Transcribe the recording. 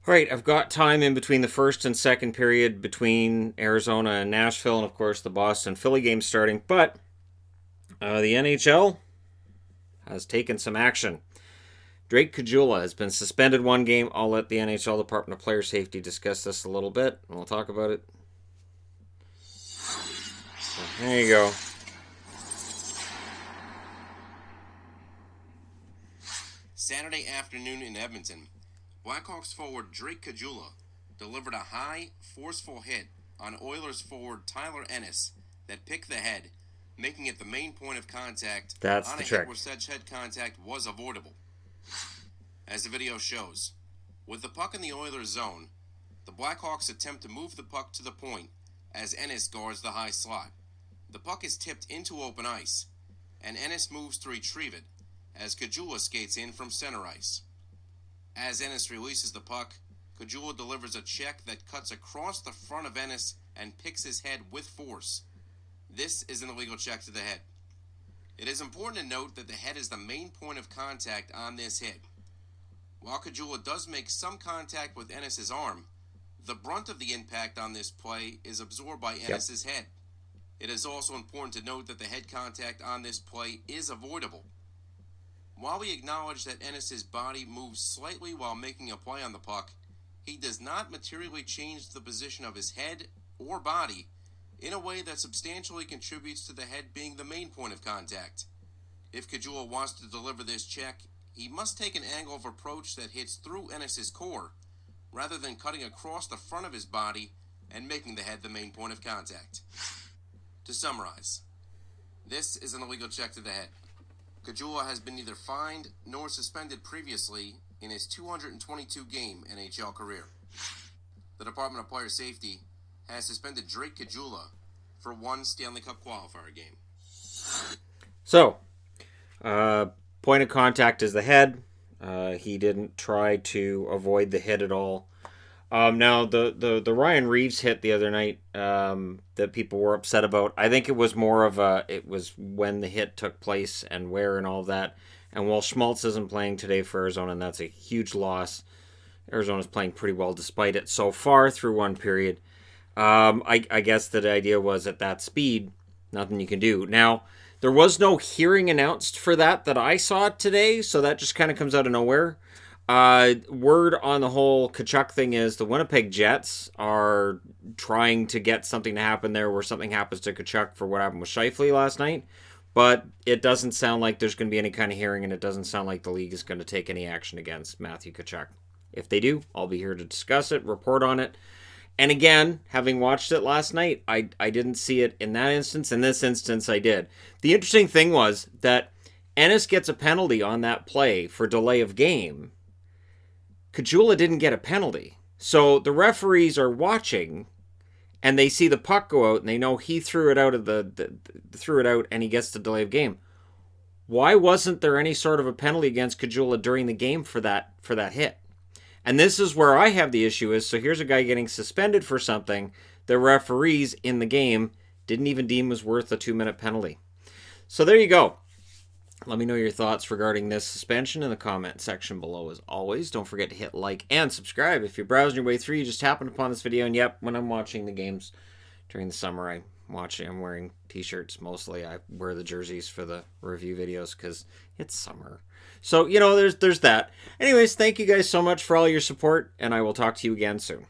All right, I've got time in between the first and second period between Arizona and Nashville, and of course the Boston Philly game starting. But the NHL has taken some action. Drake Caggiula has been suspended one game. I'll let the NHL Department of Player Safety discuss this a little bit, and we'll talk about it. So, there you go. Saturday afternoon in Edmonton, Blackhawks forward Drake Caggiula delivered a high, forceful hit on Oilers forward Tyler Ennis that picked the head, making it the main point of contact That's on the a hit trick. where such head contact was avoidable. As the video shows, with the puck in the Oilers zone, the Blackhawks attempt to move the puck to the point as Ennis guards the high slot. The puck is tipped into open ice, and Ennis moves to retrieve it as Caggiula skates in from center ice. As Ennis releases the puck, Caggiula delivers a check that cuts across the front of Ennis and picks his head with force. This is an illegal check to the head. It is important to note that the head is the main point of contact on this hit. While Caggiula does make some contact with Ennis' arm, the brunt of the impact on this play is absorbed by Ennis' head. It is also important to note that the head contact on this play is avoidable. While we acknowledge that Ennis' body moves slightly while making a play on the puck, he does not materially change the position of his head or body in a way that substantially contributes to the head being the main point of contact. If Caggiula wants to deliver this check, he must take an angle of approach that hits through Ennis' core, rather than cutting across the front of his body and making the head the main point of contact. To summarize, this is an illegal check to the head. Caggiula has been neither fined nor suspended previously in his 222-game NHL career. The Department of Player Safety has suspended Drake Caggiula for one Stanley Cup qualifier game. So, point of contact is the head. He didn't try to avoid the hit at all. Now, the Ryan Reeves hit the other night that people were upset about, I think it was more of it was when the hit took place and where and all of that. And while Schmaltz isn't playing today for Arizona, and that's a huge loss, Arizona's playing pretty well despite it so far through one period. I guess that the idea was at that speed, nothing you can do. Now, there was no hearing announced for that I saw today, so that just kind of comes out of nowhere. Word on the whole Tkachuk thing is the Winnipeg Jets are trying to get something to happen there where something happens to Tkachuk for what happened with Scheifele last night. But it doesn't sound like there's going to be any kind of hearing, and it doesn't sound like the league is going to take any action against Matthew Tkachuk. If they do, I'll be here to discuss it, report on it. And again, having watched it last night, I didn't see it in that instance. In this instance, I did. The interesting thing was that Ennis gets a penalty on that play for delay of game. Caggiula didn't get a penalty. So the referees are watching, and they see the puck go out, and they know he threw it out threw it out, and he gets the delay of game. Why wasn't there any sort of a penalty against Caggiula during the game for that hit? And this is where I have the issue is, so here's a guy getting suspended for something the referees in the game didn't even deem was worth a 2-minute penalty. So there you go. Let me know your thoughts regarding this suspension in the comment section below as always. Don't forget to hit like and subscribe. If you're browsing your way through, you just happened upon this video, and yep, when I'm watching the games during the summer, I'm wearing t-shirts mostly. I wear the jerseys for the review videos because it's summer. So, there's that. Anyways, thank you guys so much for all your support, and I will talk to you again soon.